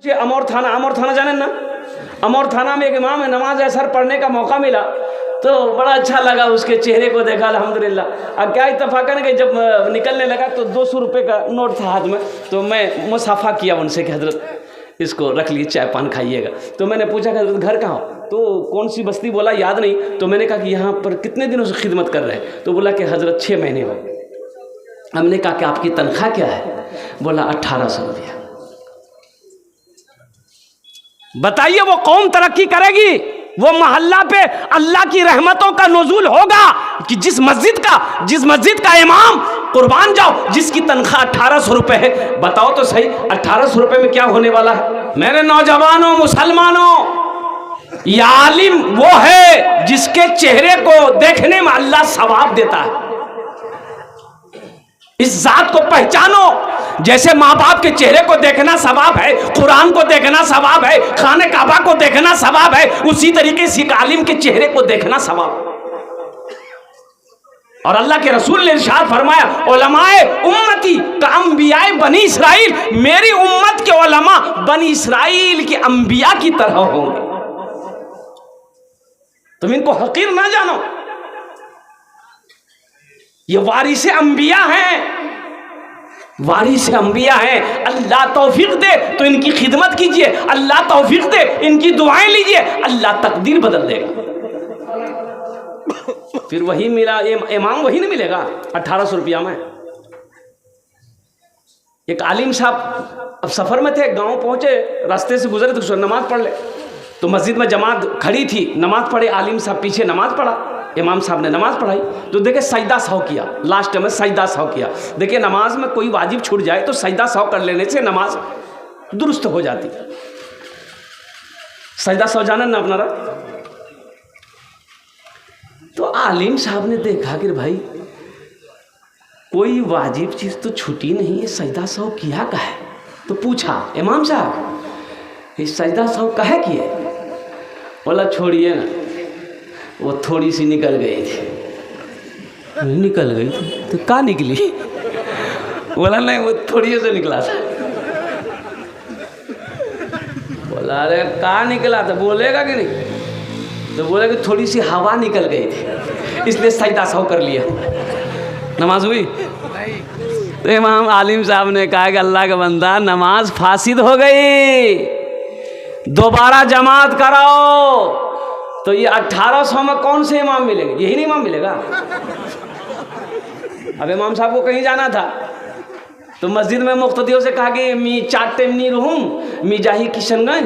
ये अमौर थाना जाने ना, अमौर थाना में एक इमाम है, नमाज असर पढ़ने का मौका मिला तो बड़ा अच्छा लगा, उसके चेहरे को देखा अल्हम्दुलिल्लाह। अब क्या इत्तफाकन कि जब निकलने लगा तो 200 रुपये का नोट था हाथ में, तो मैं मुसाफा किया उनसे कि हजरत इसको रख लीजिए, चाय पान खाइएगा। तो मैंने पूछा कि हजरत घर कहाँ हो, तो कौन सी बस्ती बोला, याद नहीं। तो मैंने कहा कि यहाँ पर कितने दिनों से खिदमत कर रहे हैं, तो बोला कि हजरत 6 महीने हो। हमने कहा कि आपकी तनख्वाह क्या है, बोला 1800 रुपया। बताइए वो कौम तरक्की करेगी, वो मोहल्ला पे अल्लाह की रहमतों का नुज़ूल होगा कि जिस मस्जिद का इमाम कुर्बान जाओ, जिसकी तनख्वाह 1800 रुपये है। बताओ तो सही 1800 रुपये में क्या होने वाला है। मेरे नौजवानों मुसलमानों, ये आलिम वो है जिसके चेहरे को देखने में अल्लाह सवाब देता है। इस जात को पहचानो। जैसे माँ बाप के चेहरे को देखना सवाब है, कुरान को देखना सवाब है, खाने काबा को देखना सवाब है, उसी तरीके से आलिम के चेहरे को देखना सवाब। और अल्लाह के रसूल ने इरशाद फरमाया, उलमाए उम्मती का अंबियाए बनी इसराइल, मेरी उम्मत के उलमा बनी इसराइल के अंबिया की तरह होंगे। तुम इनको हकीर ना जानो, ये वारिस अंबिया हैं, वारिस अंबिया हैं। अल्लाह तौफीक दे तो इनकी खिदमत कीजिए, अल्लाह तौफीक दे इनकी दुआएं लीजिए, अल्लाह तकदीर बदल देगा। फिर वही मिला, इमाम वही नहीं मिलेगा 1800 रुपया में। एक आलिम साहब अब सफर में थे, गांव पहुंचे, रास्ते से गुजरे तो नमाज पढ़ ले, तो मस्जिद में जमात खड़ी थी, नमाज पढ़े, आलिम साहब पीछे नमाज पढ़ा, इमाम साहब ने नमाज पढ़ाई, तो देखे सजदा सौ किया, लास्ट में सजदा सौ किया। देखिए नमाज में कोई वाजिब छूट जाए तो सजदा सौ कर लेने से नमाज दुरुस्त हो जाती। सजदा सौ जाना ना अपना। तो आलिम साहब ने देखा कि भाई कोई वाजिब चीज़ तो छूटी नहीं है, सजदा सौ किया का है। तो पूछा इमाम साहब ये सजदा सौ कहे किए, बोला छोड़िए ना, वो थोड़ी सी निकल गई थी। निकल गई थी तो कहाँ निकली, बोला नहीं वो थोड़ी से निकला था। बोला अरे कहाँ निकला था, बोलेगा कि नहीं, तो बोले कि थोड़ी सी हवा निकल गई थी इसलिए सजदा सौ कर लिया। नमाज हुई। तो इमाम आलिम साहब ने कहा कि अल्लाह का बंदा नमाज फासिद हो गई, दोबारा जमात कराओ। तो ये 1800 में कौन से इमाम मिलेंगे, यही नहीं इमाम मिलेगा। अब इमाम साहब को कहीं जाना था तो मस्जिद में मुक्तदियों से कहा कि मी 4 टाइम नहीं रहूँ, मी जाही किशनगंज,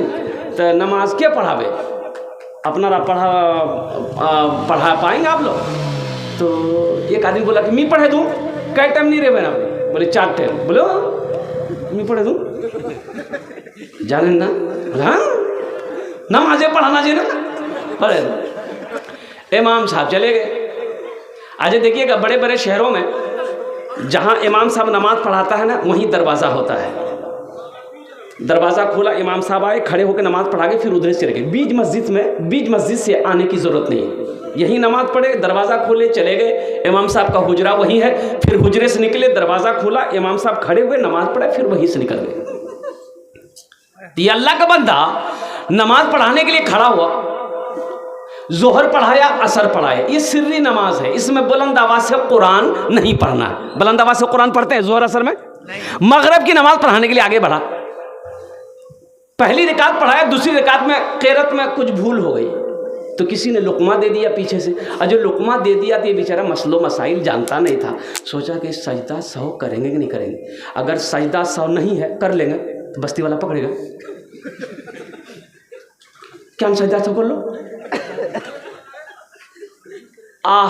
तो नमाज क्या पढ़ावे, अपना पढ़ा पाएंगे आप लोग। तो एक आदमी बोला कि मी पढ़े दूँ, कै टाइम नहीं रहे ना, बोले 4 टाइम, बोलो मी पढ़े दूँ, जाने ना, हाँ नमाजें पढ़ाना चाहिए ना। अरे इमाम साहब चले गए। आज देखिएगा बड़े बड़े शहरों में जहाँ इमाम साहब नमाज पढ़ाता है ना, वहीं दरवाज़ा होता है। दरवाज़ा खोला, इमाम साहब आए, खड़े होकर नमाज पढ़ा के फिर उधर से चले गए। बीच मस्जिद से आने की ज़रूरत नहीं है, यहीं नमाज पढ़े, दरवाज़ा खोले, चले गए। इमाम साहब का हुजरा वहीं है, फिर हुजरे से निकले, दरवाज़ा खोला, इमाम साहब खड़े हुए, नमाज पढ़े, फिर वहीं से निकल गए। ये अल्लाह का बंदा नमाज पढ़ाने के लिए खड़ा हुआ, जोहर पढ़ाया, असर पढ़ाया, ये सिर्री नमाज है, इसमें बुलंद आवाज से कुरान नहीं पढ़ना। बुलंद आवाज से कुरान पढ़ते हैं जोहर असर में। मगरिब की नमाज पढ़ाने के लिए आगे बढ़ा, पहली रकात पढ़ाया, दूसरी रकात में क़िरात में कुछ भूल हो गई तो किसी ने लुकमा दे दिया पीछे से, और जो लुकमा दे दिया तो ये बेचारा मसलो मसाइल जानता नहीं था। सोचा कि सजदा सौ करेंगे कि नहीं करेंगे, अगर सजदा सौ नहीं है कर लेंगे तो बस्ती वाला पकड़ेगा, क्या हम सजदा सौ कर लो,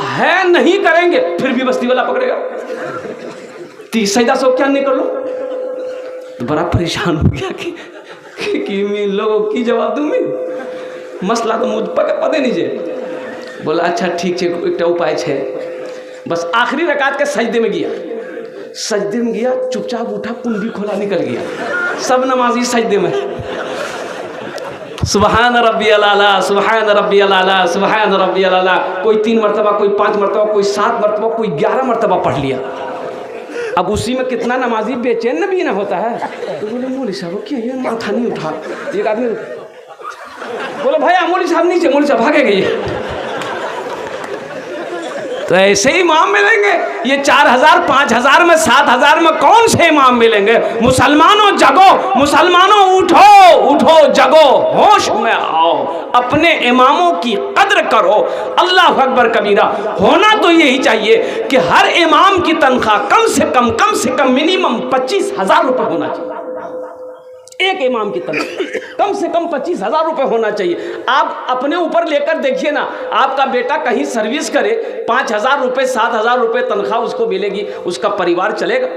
है नहीं करेंगे फिर भी बस्ती वाला पकड़ेगा, तो सजदा सौ क्या नहीं कर लो। तो बड़ा परेशान हो गया कि मैं लोगों की जवाब दूंगी, मसला तो मुझ पर पता नहीं जे। बोला अच्छा ठीक है, एक उपाय है, बस आखिरी रकात के सजदे में गया, चुपचाप उठा, कुंडी खोला, निकल गया। सब नमाजी सजदे में सुबहान रब्बियल आला, सुबहान रब्बियल आला, सुबहान रब्बियल आला, कोई 3 मरतबा, कोई 5 मरतबा, कोई 7 मरतबा, कोई 11 मरतबा पढ़ लिया। अब उसी में कितना नमाजी बेचैन नबी ना होता है। तो बोले मौलवी साहब क्या ये माथा नहीं उठा। एक आदमी बोले भाई मौलवी साहब नीचे, मौलवी साहब भागे गए। तो ऐसे ही इमाम मिलेंगे, ये 4000 5000 में 7000 में कौन से इमाम मिलेंगे। मुसलमानों जगो, मुसलमानों उठो उठो जगो, होश में आओ, अपने इमामों की कद्र करो। अल्लाह अकबर कबीरा। होना तो यही चाहिए कि हर इमाम की तनख्वाह कम से कम मिनिमम 25,000 रुपये होना चाहिए। एक इमाम की तनख्वाह कम से कम 25,000 रुपये होना चाहिए। आप अपने ऊपर लेकर देखिए ना, आपका बेटा कहीं सर्विस करे, 5,000 रुपये 7,000 रुपये तनख्वाह उसको मिलेगी, उसका परिवार चलेगा।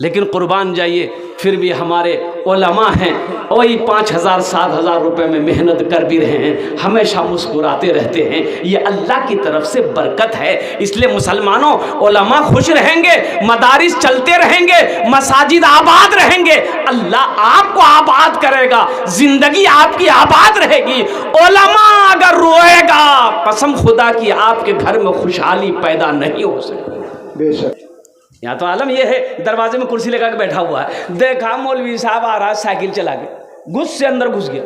लेकिन कुर्बान जाइए, फिर भी हमारे उलमा हैं वही 5,000 7,000 रुपये में मेहनत कर भी रहे हैं, हमेशा मुस्कुराते रहते हैं। ये अल्लाह की तरफ से बरकत है। इसलिए मुसलमानों उलमा खुश रहेंगे, मदारिस चलते रहेंगे, मसाजिद आबाद रहेंगे, अल्लाह आपको आबाद करेगा, जिंदगी आपकी आबाद रहेगी। उलमा अगर रोएगा, कसम खुदा की आपके घर में खुशहाली पैदा नहीं हो सकती। बेशक यहाँ तो आलम ये है, दरवाजे में कुर्सी लगा के बैठा हुआ है, देखा मौलवी साहब आ रहा है साइकिल चला के, घुस से अंदर घुस गया।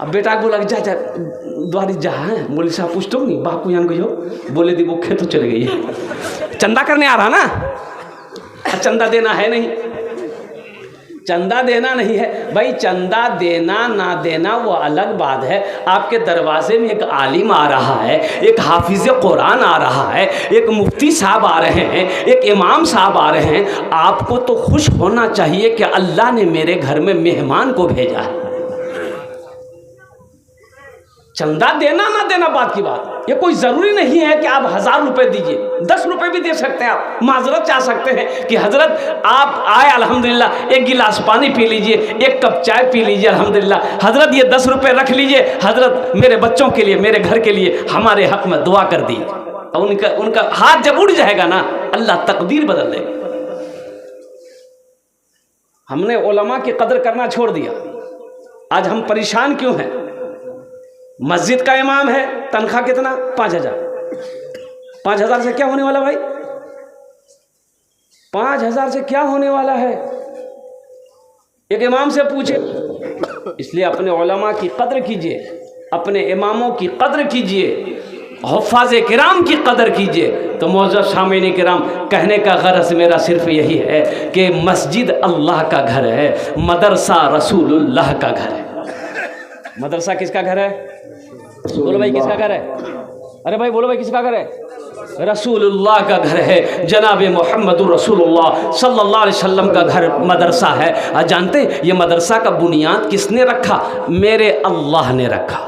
अब बेटा को बोला जा द्वारी जा है, मौलवी साहब पूछते नहीं बापू यहाँ गई हो, बोले दी वो खेत तो चले गई है, चंदा करने आ रहा ना, चंदा देना है नहीं, चंदा देना नहीं है भाई, चंदा देना ना देना वो अलग बात है। आपके दरवाजे में एक आलिम आ रहा है, एक हाफिज कुरान आ रहा है, एक मुफ्ती साहब आ रहे हैं, एक इमाम साहब आ रहे हैं, आपको तो खुश होना चाहिए कि अल्लाह ने मेरे घर में मेहमान को भेजा है। चंदा देना ना देना बात की बात, ये कोई ज़रूरी नहीं है कि आप 1000 रुपये दीजिए, 10 रुपये भी दे सकते हैं। आप माजरत चाह सकते हैं कि हज़रत आप आए अल्हम्दुलिल्लाह, एक गिलास पानी पी लीजिए, एक कप चाय पी लीजिए अल्हम्दुलिल्लाह, हज़रत ये 10 रुपये रख लीजिए, हज़रत मेरे बच्चों के लिए, मेरे घर के लिए, हमारे हक़ में दुआ कर दी। उनका हाथ जब उड़ जाएगा ना, अल्लाह तकदीर बदल देगा। हमने उलमा की कदर करना छोड़ दिया, आज हम परेशान क्यों हैं। मस्जिद का इमाम है, तनख्वाह कितना 5,000। 5,000 से क्या होने वाला भाई, 5,000 से क्या होने वाला है, एक इमाम से पूछे। इसलिए अपने उलमा की कदर कीजिए, अपने इमामों की कदर कीजिए, हुफ़ाज़ किराम की कदर कीजिए। तो मोअज़्ज़ज़ सामीन किराम, कहने का गरज मेरा सिर्फ यही है कि मस्जिद अल्लाह का घर है, मदरसा रसूलुल्लाह का घर है। मदरसा किसका घर है, बोलो भाई किसका घर है, अरे भाई बोलो भाई किसका घर है, रसूलुल्लाह का घर है। जनाब मोहम्मद रसूलुल्लाह सल्लल्लाहु अलैहि वसल्लम का घर मदरसा है। जानते ये मदरसा का बुनियाद किसने रखा, मेरे अल्लाह ने रखा।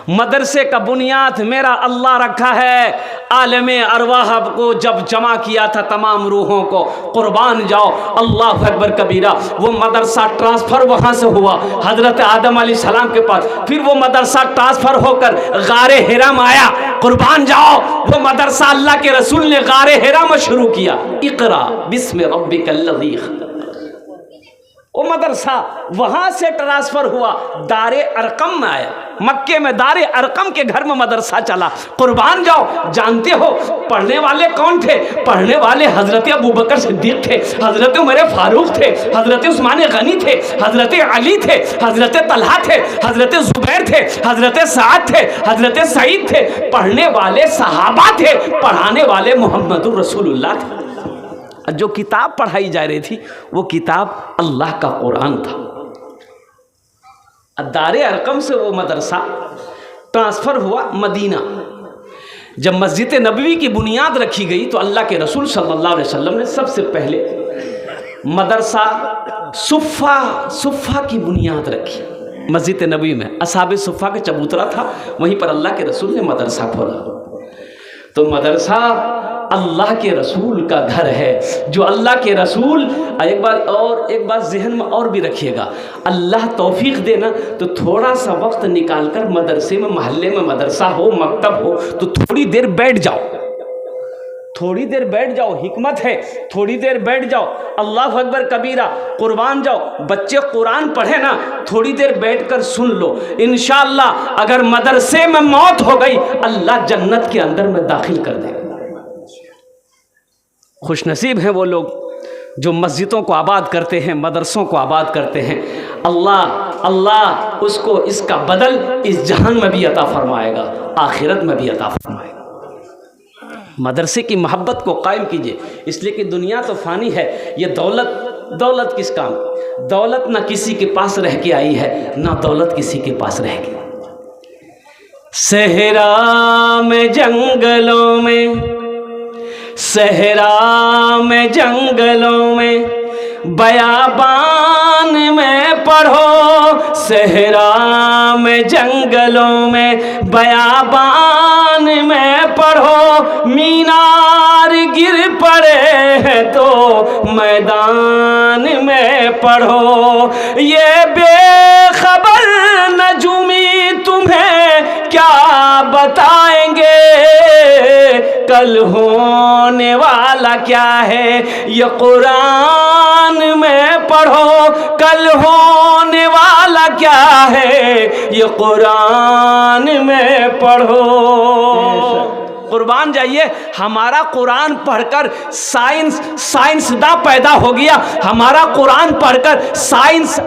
मदरसे का बुनियाद मेरा अल्लाह रखा है। आलम अरवाह को जब जमा किया था तमाम रूहों को, कुर्बान जाओ अल्लाह अकबर कबीरा, वो मदरसा ट्रांसफ़र वहाँ से हुआ हज़रत आदम अलैहिस्सलाम के पास, फिर वो मदरसा ट्रांसफ़र होकर गारे हिरा में आया। कुर्बान जाओ, वो मदरसा अल्लाह के रसूल ने गारे हिरा में शुरू किया, इक़रा बिस्मि रब्बिकल्लज़ी खलक़। वो मदरसा वहाँ से ट्रांसफ़र हुआ, दारे अरकम में आया, मक्के में दारे अरकम के घर में मदरसा चला। कुर्बान जाओ, जानते हो पढ़ने वाले कौन थे, पढ़ने वाले हज़रत अबू बकर सिद्दीक़ थे, हज़रत उमर फारूक थे, हज़रत उस्मान गनी थे, हज़रत अली थे, हज़रत तलहा थे, हज़रत ज़ुबैर थे, हज़रत साद थे, हज़रत सईद थे। पढ़ने वाले सहाबा थे, पढ़ाने वाले मोहम्मदुर रसूलुल्लाह थे। जो किताब पढ़ाई जा रही थी वो किताब अल्लाह का कुरान था। दारे अरकम से वो मदरसा ट्रांसफ़र हुआ मदीना। जब मस्जिद नबवी की बुनियाद रखी गई तो अल्लाह के रसूल सल्लल्लाहु अलैहि वसल्लम ने सबसे पहले मदरसा सुफ़ा की बुनियाद रखी मस्जिद नबवी में। असहाब सुफ़ा का चबूतरा था, वहीं पर अल्लाह के रसूल ने मदरसा खोला। तो मदरसा अल्लाह के रसूल का घर है। जो अल्लाह के रसूल, एक बात जहन में और भी रखिएगा, अल्लाह तौफीक देना तो थोड़ा सा वक्त निकालकर मदरसे में, मोहल्ले में मदरसा हो, मकतब हो, तो थोड़ी देर बैठ जाओ, थोड़ी देर बैठ जाओ, हिकमत है, थोड़ी देर बैठ जाओ। अल्लाह अकबर कबीरा, कुर्बान जाओ। बच्चे कुरान पढ़े ना, थोड़ी देर बैठकर सुन लो, इंशाअल्लाह अगर मदरसे में मौत हो गई अल्लाह जन्नत के अंदर में दाखिल कर देगा। खुशनसीब हैं वो लोग जो मस्जिदों को आबाद करते हैं, मदरसों को आबाद करते हैं। अल्लाह उसको इसका बदल इस जहान में भी अता फरमाएगा, आखिरत में भी अता फरमाएगा। मदरसे की मोहब्बत को कायम कीजिए, इसलिए कि दुनिया तो फ़ानी है। ये दौलत किस काम? दौलत ना किसी के पास रह के आई है, ना दौलत किसी के पास रहेगी। सहरा में जंगलों में, सहरा में जंगलों में, बयाबान में पढ़ो। सहरा में जंगलों में, बयाबान में पढ़ो। मीनार गिर पड़े हैं तो मैदान में पढ़ो। ये बेखबर नजूमी तुम्हें क्या बताएंगे, कल होने वाला क्या है। ये कुरान में पढ़ो, कल होने वाला क्या है, ये कुरान में पढ़ो। कुर्बान जाइए, हमारा कुरान पढ़कर साइंसदा पैदा हो गया। हमारा कुरान पढ़कर साइंस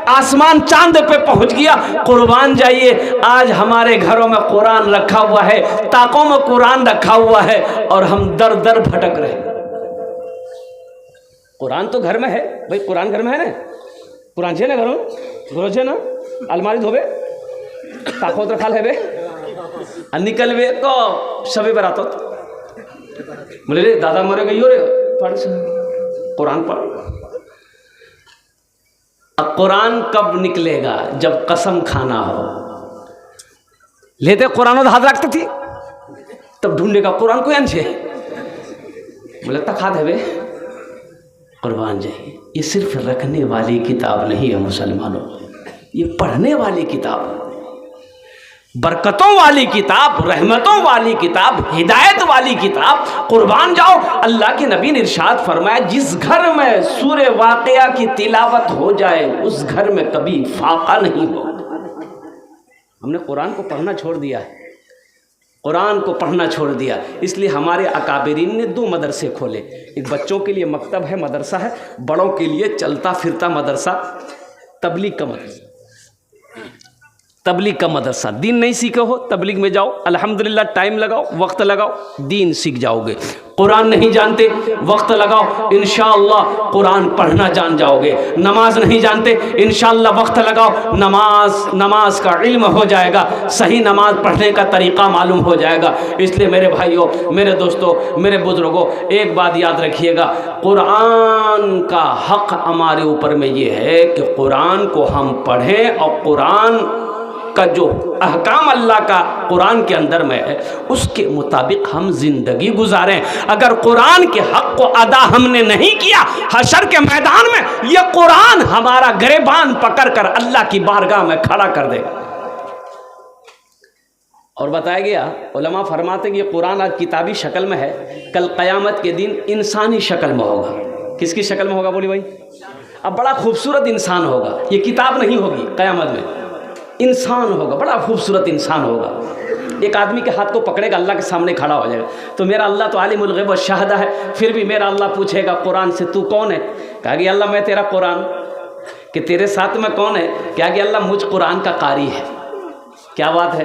आसमान चांद पे पहुंच गया। कुर्बान जाइए, आज हमारे घरों में कुरान रखा हुआ है, ताकों में कुरान रखा हुआ है और हम दर दर भटक रहे। कुरान तो घर में है भाई, कुरान घर में है ना, कुरान छे ना घरों घरों छे ना, अलमारी धोबे ताको तो खाल है बे निकल वे को सभी बरात बोले रे दादा मरे गई हो रे, पढ़ कुरान पढ़। अब कुरान कब निकलेगा? जब कसम खाना हो। लेते कुरान हाथ रखते थी तब ढूंढेगा कुरान को छे बोले तक हाथ है वे। कुर्बान जाइए, ये सिर्फ रखने वाली किताब नहीं है मुसलमानों, ये पढ़ने वाली किताब, बरकतों वाली किताब, रहमतों वाली किताब, हिदायत वाली किताब। कुर्बान जाओ, अल्लाह के नबी ने इरशाद फरमाया, जिस घर में सूरे वाक़िया की तिलावत हो जाए उस घर में कभी फाका नहीं हो। हमने कुरान को पढ़ना छोड़ दिया है, कुरान को पढ़ना छोड़ दिया। इसलिए हमारे अकाबिरीन ने 2 मदरसे खोले। एक बच्चों के लिए मकतब है, मदरसा है, बड़ों के लिए चलता फिरता मदरसा, तबलीग का मदरसा। तबलीग का मदरसा, दीन नहीं सीखे हो तबलीग में जाओ, अल्हम्दुलिल्लाह, टाइम लगाओ, वक्त लगाओ, दीन सीख जाओगे। कुरान नहीं जानते, वक्त लगाओ, इंशाअल्लाह कुरान पढ़ना जान जाओगे। नमाज नहीं जानते, इंशाअल्लाह वक्त लगाओ, नमाज का इल्म हो जाएगा, सही नमाज पढ़ने का तरीक़ा मालूम हो जाएगा। इसलिए मेरे भाइयों, मेरे दोस्तों, मेरे बुजुर्गों, एक बात याद रखिएगा, कुरान का हक़ हमारे ऊपर में ये है कि कुरान को हम पढ़ें और कुरान का जो अहकाम अल्लाह का कुरान के अंदर में है उसके मुताबिक हम जिंदगी गुजारें। अगर कुरान के हक को अदा हमने नहीं किया, हशर के मैदान में यह कुरान हमारा गिरबान पकड़कर अल्लाह की बारगाह में खड़ा कर देगा। और बताया गया, उलमा फरमाते कि ये कुरान आज किताबी शक्ल में है, कल क़यामत के दिन इंसानी शक्ल में होगा। किसकी शक्ल में होगा बोली भाई? अब बड़ा खूबसूरत इंसान होगा, ये किताब नहीं होगी, क़यामत में इंसान होगा, बड़ा खूबसूरत इंसान होगा। एक आदमी के हाथ को पकड़ेगा, अल्लाह के सामने खड़ा हो जाएगा। तो मेरा अल्लाह तो आलिमुल गैब व शहादा है, फिर भी मेरा अल्लाह पूछेगा कुरान से तू कौन है? कहा कि अल्लाह मैं तेरा कुरान। कि तेरे साथ में कौन है? क्या कि अल्लाह मुझ कुरान का कारी है। क्या बात है?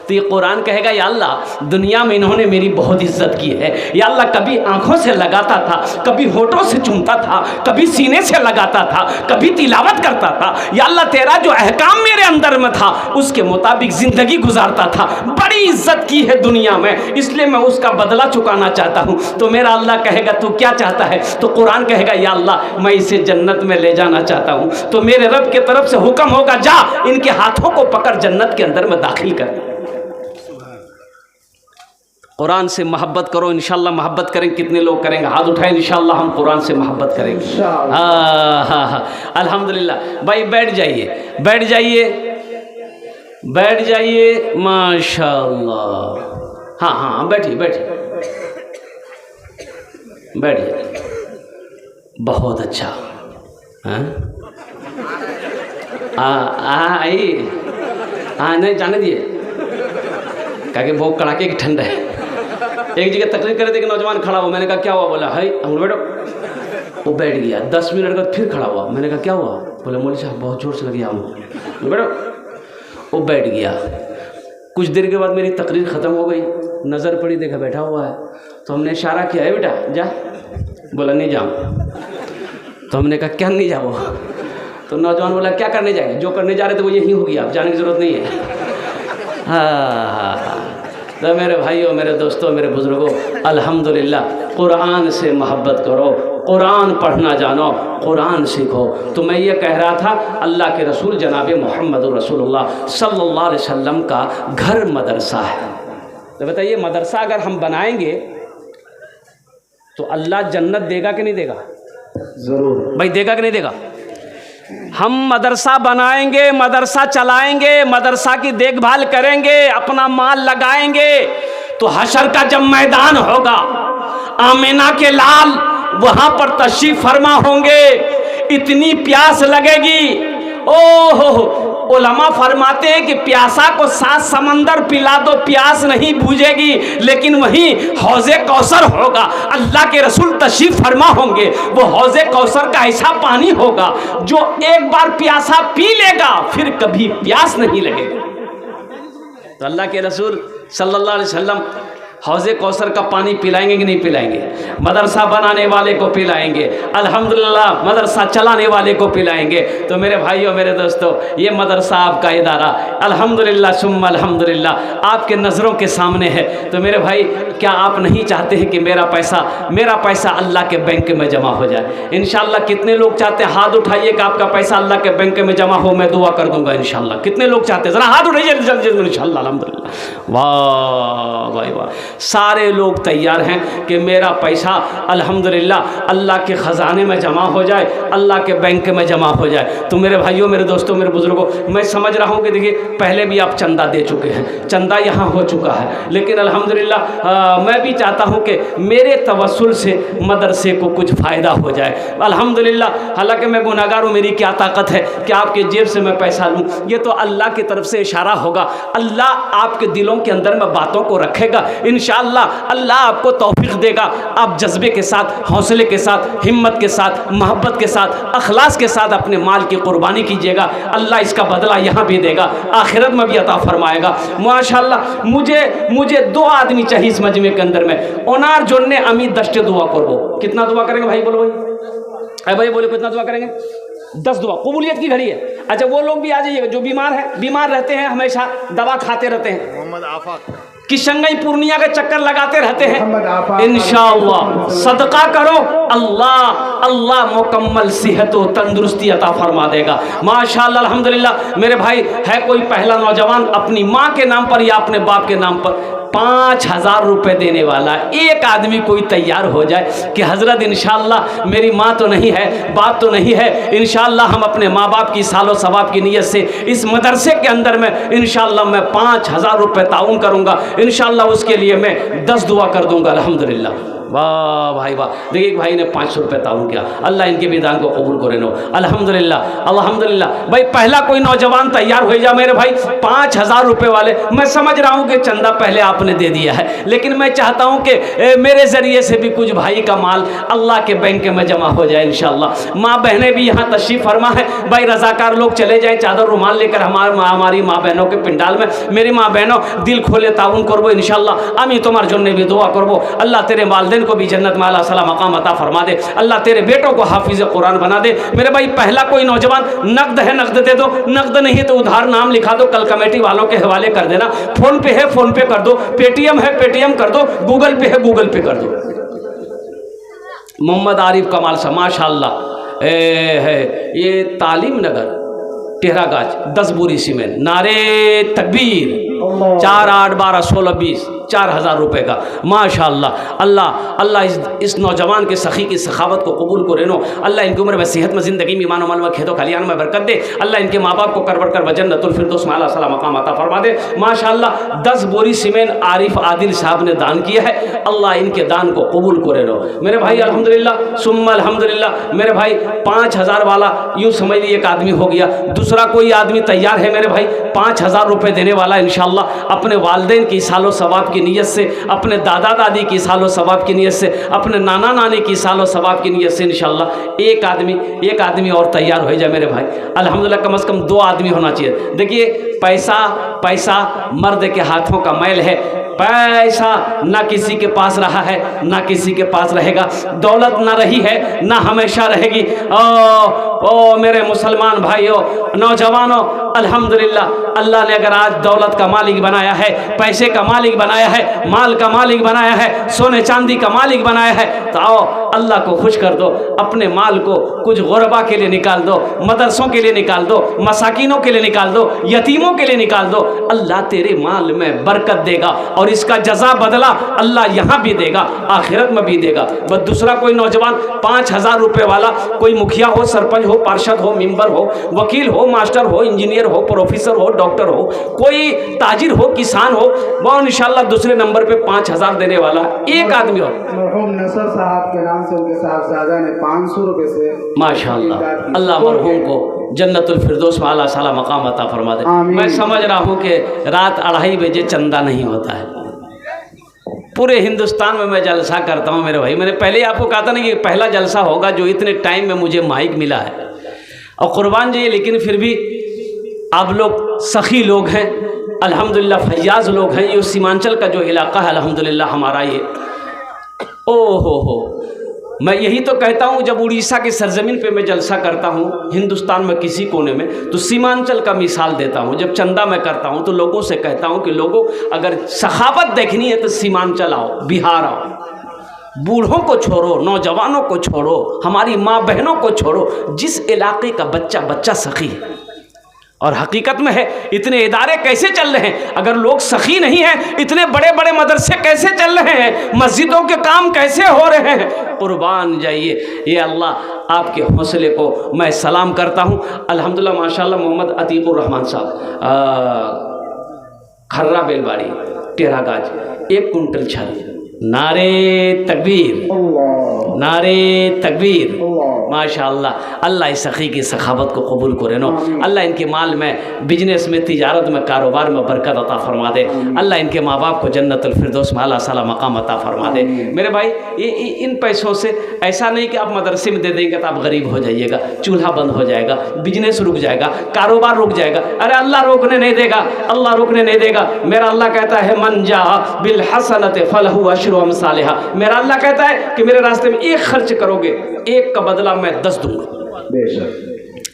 तो ये कुरान कहेगा, या अल्लाह दुनिया में इन्होंने मेरी बहुत इज्जत की है, या अल्लाह कभी आंखों से लगाता था, कभी होठों से चूमता था, कभी सीने से लगाता था, कभी तिलावत करता था, या अल्लाह तेरा जो अहकाम मेरे अंदर में था उसके मुताबिक ज़िंदगी गुजारता था, बड़ी इज्जत की है दुनिया में, इसलिए मैं उसका बदला चुकाना चाहता हूँ। तो मेरा अल्लाह कहेगा तू क्या चाहता है? तो कुरान कहेगा, या अल्लाह मैं इसे जन्नत में ले जाना चाहता हूँ। तो मेरे रब की तरफ से हुक्म होगा, जा इनके हाथों को पकड़ जन्नत के अंदर में दाखिल कर। कुरान से मोहब्बत करो, इंशाअल्लाह मोहब्बत करेंगे। कितने लोग करेंगे? हाथ उठाएं, इंशाअल्लाह हम कुरान से मोहब्बत करेंगे। हाँ, अल्हम्दुलिल्लाह। भाई बैठ जाइए, बैठ जाइए, बैठ जाइए, माशाअल्लाह। हाँ, बैठिए बैठिए, बैठिए, बहुत अच्छा। हाँ नहीं जाने दिए, क्या कि बहुत कड़ाके की ठंड है। एक जगह तकरीर कर रहे थे कि नौजवान खड़ा हुआ, मैंने कहा क्या हुआ? बोला है हम बैठो। वो बैठ गया। 10 मिनट बाद फिर खड़ा हुआ, मैंने कहा क्या हुआ? बोला मौलवी साहब बहुत जोर से लगी हम। बैठो। वो बैठ गया। कुछ देर के बाद मेरी तकरीर ख़त्म हो गई, नज़र पड़ी, देखा बैठा हुआ है, तो हमने इशारा किया है बेटा जा। बोला नहीं जाऊँ। तो हमने कहा क्या नहीं जाओ? तो नौजवान बोला क्या करने जाएंगे? जो करने जा रहे थे वो यही हो गया, अब जाने की ज़रूरत नहीं है। हाँ। तो मेरे भाइयों, मेरे दोस्तों, मेरे बुज़ुर्गों, अल्हम्दुलिल्लाह कुरान से मोहब्बत करो, कुरान पढ़ना जानो, कुरान सीखो। तो मैं ये कह रहा था, अल्लाह के रसूल जनाब मोहम्मद रसूलुल्लाह सल्लल्लाहु अलैहि वसल्लम का घर मदरसा है। तो बताइए मदरसा अगर हम बनाएंगे तो अल्लाह जन्नत देगा कि नहीं देगा? ज़रूर भाई, देगा कि नहीं देगा? हम मदरसा बनाएंगे, मदरसा चलाएंगे, मदरसा की देखभाल करेंगे, अपना माल लगाएंगे, तो हशर का जब मैदान होगा, आमिना के लाल वहां पर तशरीफ फरमा होंगे, इतनी प्यास लगेगी। ओहो, उलमा फरमाते हैं कि प्यासा को 7 समंदर पिला दो, प्यास नहीं बुझेगी, लेकिन वहीं हौज़े कौसर होगा, अल्लाह के रसूल तशरीफ फरमा होंगे। वो हौज़े कौसर का ऐसा पानी होगा जो एक बार प्यासा पी लेगा फिर कभी प्यास नहीं लगेगा। तो अल्लाह के रसूल सल्लल्लाहु अलैहि वसल्लम हौज़े कौसर का पानी पिलाएंगे कि नहीं पिलाएंगे? मदरसा बनाने वाले को पिलाएंगे, अल्हम्दुलिल्लाह मदरसा चलाने वाले को पिलाएंगे। तो मेरे भाइयों, मेरे दोस्तों, ये मदरसा आपका इदारा अल्हम्दुलिल्लाह सुम्मा अल्हम्दुलिल्लाह आपके नज़रों के सामने है। तो मेरे भाई, क्या आप नहीं चाहते हैं कि मेरा पैसा अल्लाह के बैंक में जमा हो जाए? इंशाअल्लाह कितने लोग चाहते हैं? हाथ उठाइए कि आपका पैसा अल्लाह के बैंक में जमा हो, मैं दुआ कर दूंगा इंशाअल्लाह। कितने लोग चाहते हैं? ज़रा हाथ उठाइए जल्दी इंशाअल्लाह। अल्हम्दुलिल्लाह, वाह भाई वाह, सारे लोग तैयार हैं कि मेरा पैसा अल्हम्दुलिल्लाह अल्लाह के ख़जाने में जमा हो जाए, अल्लाह के बैंक में जमा हो जाए। तो मेरे भाइयों, मेरे दोस्तों, मेरे बुज़ुर्गों, मैं समझ रहा हूँ कि देखिए पहले भी आप चंदा दे चुके हैं, चंदा यहाँ हो चुका है, लेकिन अल्हम्दुलिल्लाह मैं भी चाहता हूँ कि मेरे तवस्सुल से मदरसे को कुछ फ़ायदा हो जाए। अल्हम्दुलिल्लाह, हालांकि मैं गुनहगार हूँ, मेरी क्या ताकत है कि आपके जेब से मैं पैसा लूँ? ये तो अल्लाह की तरफ से इशारा होगा। अल्लाह आपके दिलों के अंदर में बातों को रखेगा, इंशाअल्लाह अल्लाह आपको तौफीक देगा। आप जज्बे के साथ, हौसले के साथ, हिम्मत के साथ, मोहब्बत के साथ, अखलास के साथ अपने माल की कुर्बानी कीजिएगा। अल्लाह इसका बदला यहाँ भी देगा, आखिरत में भी अता फरमाएगा। माशाअल्लाह, मुझे 2 आदमी चाहिए इस मजमे के अंदर में। ओनार जोड़ने अमी दस्ते दुआ करो। कितना दुआ करेंगे भाई? बोलो भाई, भाई बोलो कितना दुआ करेंगे? 10 दुआ। कबूलियत की घड़ी है। अच्छा, वो लोग भी आ जाइएगा जो बीमार रहते हैं, हमेशा दवा खाते रहते हैं, मोहम्मद आफाक किशनगंज पूर्णिया के चक्कर लगाते रहते हैं, इंशाअल्लाह सदका करो, अल्लाह मुकम्मल सेहत व तंदुरुस्ती अता फरमा देगा। माशाअल्लाह अल्हम्दुलिल्लाह। मेरे भाई, है कोई पहला नौजवान अपनी माँ के नाम पर या अपने बाप के नाम पर 5000 रुपये देने वाला? एक आदमी कोई तैयार हो जाए कि हज़रत इंशाअल्लाह मेरी माँ तो नहीं है, बाप तो नहीं है, इंशाअल्लाह हम अपने माँ बाप की सालो सवाब की नीयत से इस मदरसे के अंदर में इंशाअल्लाह मैं 5000 रुपये ताउन करूँगा, इंशाअल्लाह उसके लिए मैं 10 दुआ कर दूँगा। अल्हम्दुलिल्लाह, वाह भाई वाह। देखिए एक भाई ने 500 रुपये ताउन किया, अल्लाह इनके विधान को कबूल करे नो। अल्हम्दुलिल्लाह अल्हम्दुलिल्लाह। भाई पहला कोई नौजवान तैयार हो जा मेरे भाई, 5000 रुपये वाले। मैं समझ रहा हूँ कि चंदा पहले आपने दे दिया है, लेकिन मैं चाहता हूँ कि मेरे ज़रिए से भी कुछ भाई का माल अल्लाह के बैंक में जमा हो जाए इंशाअल्लाह। माँ बहनें भी यहाँ तशरीफ़ फरमा है, भाई रज़ाकार लोग चले जाएँ चादर रुमाल लेकर हमारी माँ बहनों के पिंडाल में। मेरी माँ बहनों दिल खोले ताउन करबो इंशाअल्लाह। आमी तुम्हार जन्ने भी दुआ करबो, अल्लाह तेरे वालिदैन को भी जन्नत में आला सला मकाम अता फरमा दे, अल्लाह तेरे बेटों को हाफिज कुरान बना दे। मेरे भाई पहला कोई नौजवान, नकद है नकद दे दो, नकद नहीं तो उधार नाम लिखा दो, कल कमेटी वालों के हवाले कर देना। फोन पे है फोन पे कर दो, पेटीएम है पेटीएम कर दो, गूगल पे है गूगल पे कर दो। मोहम्मद आरिफ कमाल सा माशाअल्लाह है, ये तालीम नगर टेहरागाज 10 बोरी सीमेंट, नारे तकबीर, 4 8 12 16 20 4000 रुपये का माशाअल्लाह। अल्लाह इस नौजवान के सखी की सखावत को कबूल करे नो। अल्लाह इनकी उम्र में सेहत में ज़िंदगी में ईमान माल में खेतों खलियान में बरकत दे। अल्लाह इनके माँ बाप को कर बढ़ कर जन्नतुल फिरदौस में आला सला मकाम अता फरमा दे। माशाअल्लाह 10 बोरी सीमेंट आरिफ आदिल साहब ने दान किया है, अल्लाह इनके दान को कबूल करे नो। मेरे भाई अल्हम्दुलिल्लाह सुम्मा अल्हम्दुलिल्लाह। मेरे भाई 5000 वाला यूँ समझ लीजिए एक आदमी हो गया। दूसरा कोई आदमी तैयार है मेरे भाई 5000 रुपये देने वाला इंशाअल्लाह, अपने वालिदैन की सालो सवाब की की नीयत से, अपने दादा दादी की सालो सवाब की नीयत से, अपने नाना नानी की सालो सवाब की नीयत से इंशाल्लाह एक आदमी और तैयार हो जाए मेरे भाई। अल्हम्दुलिल्लाह कम से कम 2 आदमी होना चाहिए। देखिए पैसा मर्द के हाथों का मैल है। पैसा ना किसी के पास रहा है ना किसी के पास रहेगा, दौलत ना रही है ना हमेशा रहेगी। ओ मेरे मुसलमान भाइयों, नौजवानों, अल्हम्दुलिल्लाह अल्लाह ने अगर आज दौलत का मालिक बनाया है, पैसे का मालिक बनाया है, माल का मालिक बनाया है, सोने चांदी का मालिक बनाया है, तो आओ अल्लाह को खुश कर दो। अपने माल को कुछ गुरबा के लिए निकाल दो, मदरसों के लिए निकाल दो, मसाकिनों के लिए निकाल दो, यतीमों के लिए निकाल दो। अल्लाह तेरे माल में बरकत देगा और इसका जज़ा बदला अल्लाह यहाँ भी देगा, आखिरत में भी देगा। बस दूसरा कोई नौजवान 5000 रुपये वाला, कोई मुखिया हो, सरपंच हो, पार्षद हो, मेंबर हो, वकील हो, मास्टर हो, इंजीनियर हो, प्रोफेसर हो, डॉक्टर हो, कोई ताजिर हो, किसान हो, वो इंशाल्लाह दूसरे नंबर पे 5000 देने वाला एक आदमी हो। मरहूम नसर साहब के नाम से उनके साहबजादा ने 500 रुपये से माशाअल्लाह, अल्लाह मरहूम को जन्नतुल फिरदौस में आला साला मकाम अता फरमा दे। मैं समझ रहा हूँ कि रात 2:30 बजे चंदा नहीं होता है। पूरे हिंदुस्तान में मैं जलसा करता हूँ मेरे भाई। मैंने पहले ही आपको कहा था ना कि पहला जलसा होगा जो इतने टाइम में मुझे माइक मिला है, और कुर्बान जाइए, लेकिन फिर भी आप लोग सखी लोग हैं, अल्हम्दुलिल्लाह फैयाज लोग हैं। ये सीमांचल का जो इलाका है अल्हम्दुलिल्लाह हमारा ये, हो मैं यही तो कहता हूँ, जब उड़ीसा की सरजमीन पे मैं जलसा करता हूँ हिंदुस्तान में किसी कोने में, तो सीमांचल का मिसाल देता हूँ। जब चंदा मैं करता हूँ तो लोगों से कहता हूँ कि लोगों अगर सखावत देखनी है तो सीमांचल आओ, बिहार आओ। बूढ़ों को छोड़ो, नौजवानों को छोड़ो, हमारी माँ बहनों को छोड़ो, जिस इलाके का बच्चा सखी है। और हकीकत में है, इतने इदारे कैसे चल रहे हैं अगर लोग सखी नहीं हैं? इतने बड़े बड़े मदरसे कैसे चल रहे हैं? मस्जिदों के काम कैसे हो रहे हैं? कुर्बान जाइए, ये अल्लाह आपके हौसले को मैं सलाम करता हूँ। अल्हम्दुलिल्लाह माशाल्लाह मोहम्मद अतीकुर रहमान साहब खर्रा बेलबाड़ी टेरागाज 1 कुंटल छल। नारे तकबीर, नारे तकबीर, माशाअल्लाह। अल्लाह इस सखी की सखावत को कबूल करे नो। अल्लाह इनके माल में, बिजनेस में, तिजारत में, कारोबार में बरकत अता फरमा दे। अल्लाह इनके माँ बाप को जन्नतुल फिरदौस में आला साला मकाम अता फरमा दे। मेरे भाई, इन पैसों से ऐसा नहीं कि आप मदरसे में दे देंगे तो आप गरीब हो जाइएगा, चूल्हा बंद हो जाएगा, बिजनेस रुक जाएगा, कारोबार रुक जाएगा। अरे अल्लाह रोकने नहीं देगा, अल्लाह रोकने नहीं देगा। मेरा अल्लाह कहता है मन जा बिल हसनत फलहु अशरु अमसालिहा। मेरा अल्लाह कहता है कि मेरे रास्ते में 1 खर्च करोगे, 1 का बदला मैं 10 दूंगा। बेशक।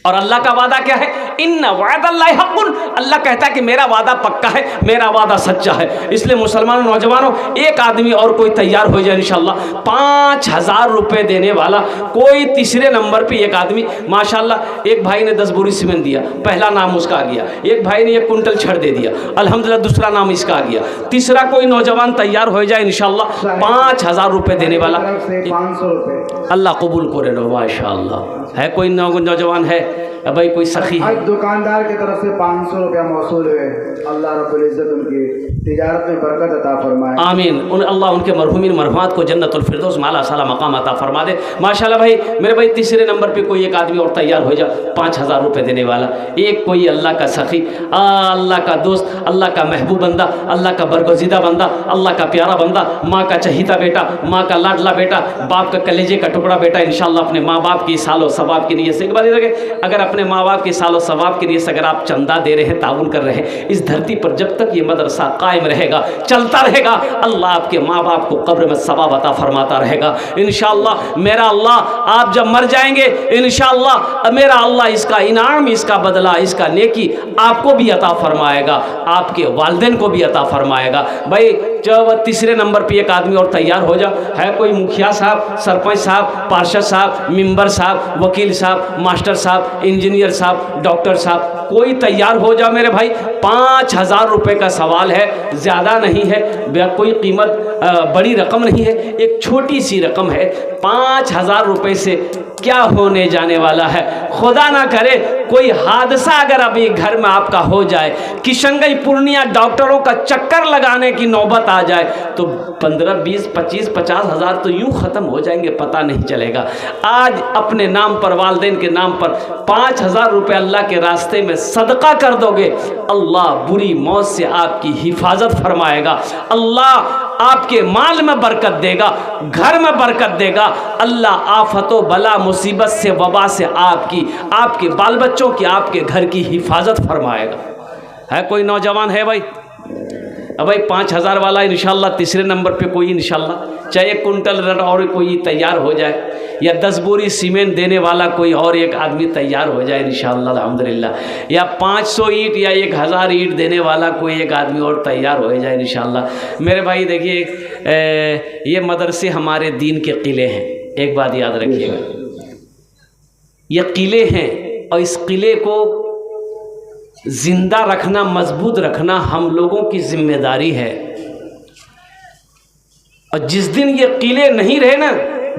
और अल्लाह का वादा क्या है? इन्ना वादल्लाहि हक़्क़ुन। अल्लाह कहता है कि मेरा वादा पक्का है, मेरा वादा सच्चा है। इसलिए मुसलमानों, नौजवानों, एक आदमी और कोई तैयार हो जाए इंशाल्लाह। 5000 रुपये देने वाला कोई तीसरे नंबर पे एक आदमी, माशाल्लाह। एक भाई ने 10 बोरी सीमेंट दिया, पहला नाम उसका आ गया। एक भाई ने 1 कुंटल छड़ दे दिया, अल्हम्दुलिल्लाह दूसरा नाम इसका आ गया। तीसरा कोई नौजवान तैयार हो जाए इंशाल्लाह, 5000 रुपये देने वाला। 500 रुपये अल्लाह कबूल करे लो। माशाल्लाह है कोई नौजवान है भाई, कोई सखी है? दुकानदार की तरफ से 500 रुपया मौसूल हुए। अल्लाह रब्बुल इज्जत उनकी तिजारत में बरकत अता फरमाए। आमीन। अल्लाह उनके मरहूमीन मरहुमात को जन्नतुल फिरदौस में आला साला मकाम अता फरमा दे। माशाल्लाह भाई, मेरे भाई तीसरे नंबर पे कोई एक आदमी और तैयार हो जा, 5000 रुपये देने वाला। एक कोई अल्लाह का सखी, अल्लाह का दोस्त, अल्लाह का महबूब बंदा, अल्लाह का बरगुज़ीदा बंदा, अल्लाह का प्यारा बंदा, माँ का चहीता बेटा, माँ का लाडला बेटा, बाप का कलेजे का टुकड़ा बेटा, इंशाल्लाह अपने माँ बाप की सालो सवाब की नीयत से। एक बार अगर अपने माँ बाप के सालो सवाब के लिए अगर आप चंदा दे रहे हैं, ताउन कर रहे हैं, इस धरती पर जब तक ये मदरसा कायम रहेगा, चलता रहेगा, अल्लाह आपके माँ बाप को कब्र में सवाब अता फरमाता रहेगा इंशाअल्लाह। मेरा अल्लाह आप जब मर जाएंगे इंशाअल्लाह, मेरा अल्लाह इसका इनाम, इसका बदला, इसका नेकी आपको भी अता फरमाएगा, आपके वालिदैन को भी अता फरमाएगा। भाई जब तीसरे नंबर पे एक आदमी और तैयार हो जा, है कोई मुखिया साहब, सरपंच साहब, पार्षद साहब, मेंबर साहब, वकील साहब, मास्टर साहब, इंजीनियर साहब, डॉक्टर साहब, कोई तैयार हो जा मेरे भाई। 5000 रुपये का सवाल है, ज़्यादा नहीं है, कोई कीमत बड़ी रकम नहीं है, एक छोटी सी रकम है। 5000 रुपये से क्या होने जाने वाला है? खुदा ना करे कोई हादसा अगर अभी घर में आपका हो जाए, किशनगंज पूर्णिया डॉक्टरों का चक्कर लगाने की नौबत आ जाए, तो 15, 20, 25, 50 हज़ार तो यूं ख़त्म हो जाएंगे, पता नहीं चलेगा। आज अपने नाम पर, वालिदैन के नाम पर 5,000 रुपये अल्लाह के रास्ते में सदका कर दोगे, अल्लाह बुरी मौत से आपकी हिफाजत फरमाएगा, अल्लाह आपके माल में बरकत देगा, घर में बरकत देगा, अल्लाह आफतों बला मुसीबत से, वबा से आपकी, आपके बाल बच्चों की, आपके घर की हिफाजत फरमाएगा। है कोई नौजवान है भाई? अब भाई 5,000 वाला इंशाल्लाह तीसरे नंबर पे कोई इंशाल्लाह, चाहे 1 कुंटल रड और कोई तैयार हो जाए, या 10 बोरी सीमेंट देने वाला कोई और एक आदमी तैयार हो जाए इंशाल्लाह अल्हम्दुलिल्लाह, या 500 ईंट या 1,000 ईंट देने वाला कोई एक आदमी और तैयार हो जाए इंशाल्लाह। मेरे भाई देखिए, ये मदरसे हमारे दीन के किले हैं, एक बात याद रखिएगा, ये किले हैं और इस किले को जिंदा रखना, मजबूत रखना हम लोगों की जिम्मेदारी है। और जिस दिन ये किले नहीं रहे ना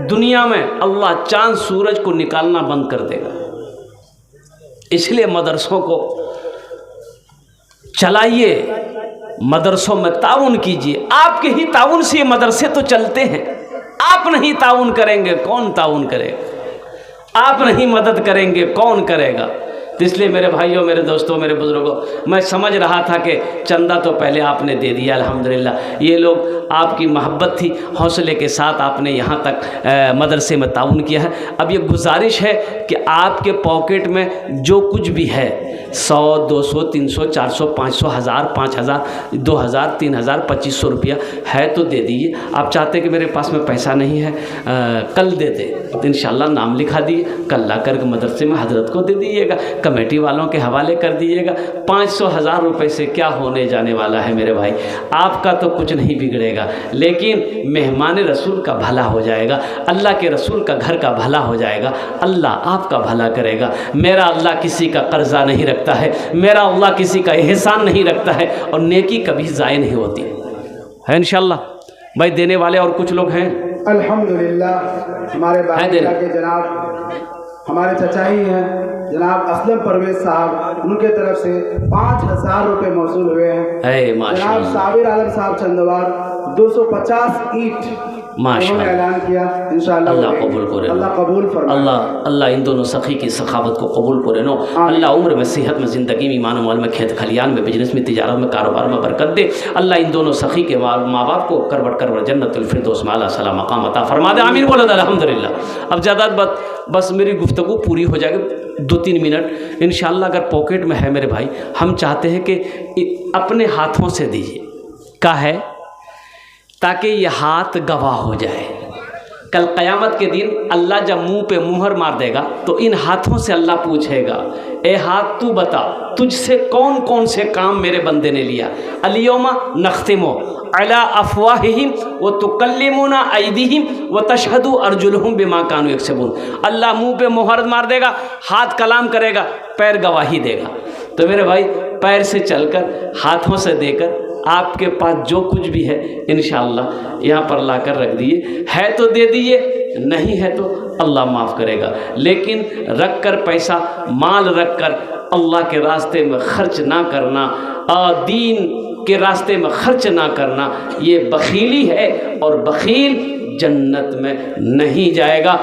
दुनिया में, अल्लाह चांद सूरज को निकालना बंद कर देगा। इसलिए मदरसों को चलाइए, मदरसों में ताउन कीजिए, आपके ही ताउन से ये मदरसे तो चलते हैं। आप नहीं ताउन करेंगे कौन ताउन करेगा? आप नहीं मदद करेंगे कौन करेगा? तो इसलिए मेरे भाइयों, मेरे दोस्तों, मेरे बुजुर्गों, मैं समझ रहा था कि चंदा तो पहले आपने दे दिया अल्हम्दुलिल्लाह, ये लोग आपकी मोहब्बत थी, हौसले के साथ आपने यहाँ तक मदरसे में ताउन किया है। अब ये गुजारिश है कि आपके पॉकेट में जो कुछ भी है, 100, 200, 300, 400, 500, 1000, 5000, 2000, 3000, 2500 रुपया है तो दे दीजिए। आप चाहते कि मेरे पास में पैसा नहीं है, कल दे दे, तो इंशाल्लाह नाम लिखा दिए, कल ला कर मदरसे में हजरत को दे दीजिएगा, कमेटी वालों के हवाले कर दीजिएगा। 500, 1000 रुपये से क्या होने जाने वाला है मेरे भाई? आपका तो कुछ नहीं बिगड़ेगा, लेकिन मेहमान रसूल का भला हो जाएगा, अल्लाह के रसूल का घर का भला हो जाएगा, अल्लाह आपका भला करेगा। मेरा अल्लाह किसी का कर्जा नहीं रखता है, मेरा अल्लाह किसी का एहसान नहीं रखता है, और नेकी कभी ज़ाय नहीं होती है इंशाल्लाह। भाई देने वाले और कुछ लोग हैं अल्हम्दुलिल्लाह। हमारे बाकी के जनाब हमारे चचा ही हैं, जनाब असलम परवेज साहब, उनके तरफ से 5,000 रुपये मौसूल हुए हैं। जनाब साबिर आलम साहब चंदवार 250 ईंट उन्होंने ऐलान किया, इंशाअल्लाह अल्लाह कबूल करे, अल्लाह कबूल फरमाए, अल्लाह इन दोनों सखी की सखावत को कबूल करे नो, अल्लाह उम्र में, सेहत में, ज़िंदगी में, ईमान माल में, खेत खलियान में, बिजनेस में, तिजारत में, कारोबार में बरकत दे। अल्लाह इन दोनों सखी के माँ बाप को करवट करवट जन्नतुल फिरदौस में आला सलाम मकाम अता फरमा दे, आमीन बोलो अल्हम्दुलिल्लाह। अब ज़्यादा बस मेरी गुफ्तगू पूरी हो जाएगी, 2-3 मिनट इंशाअल्लाह। अगर पॉकेट में है मेरे भाई, हम चाहते हैं कि अपने हाथों से दीजिए, का है ताकि ये हाथ गवाह हो जाए। कल क़यामत के दिन अल्लाह जब मुंह पे मुहर मार देगा तो इन हाथों से अल्लाह पूछेगा, ए हाथ तू बता तुझसे कौन कौन से काम मेरे बंदे ने लिया। अलियौमा नख्तिमु अला अफ़वाहिहिम व तुकल्लिमुना ऐदीहिम व तशहदु अर्जुलुहुम बिमा कानू यक्सबून। अल्लाह मुंह पे मुहर मार देगा, हाथ कलाम करेगा, पैर गवाही देगा। तो मेरे भाई पैर से चलकर, हाथों से देकर, आपके पास जो कुछ भी है इंशाअल्लाह यहाँ पर लाकर रख दिए, है तो दे दिए, नहीं है तो अल्लाह माफ़ करेगा। लेकिन रख कर पैसा, माल रख कर अल्लाह के रास्ते में खर्च ना करना, दीन के रास्ते में खर्च ना करना, ये बखीली है, और बखील जन्नत में नहीं जाएगा।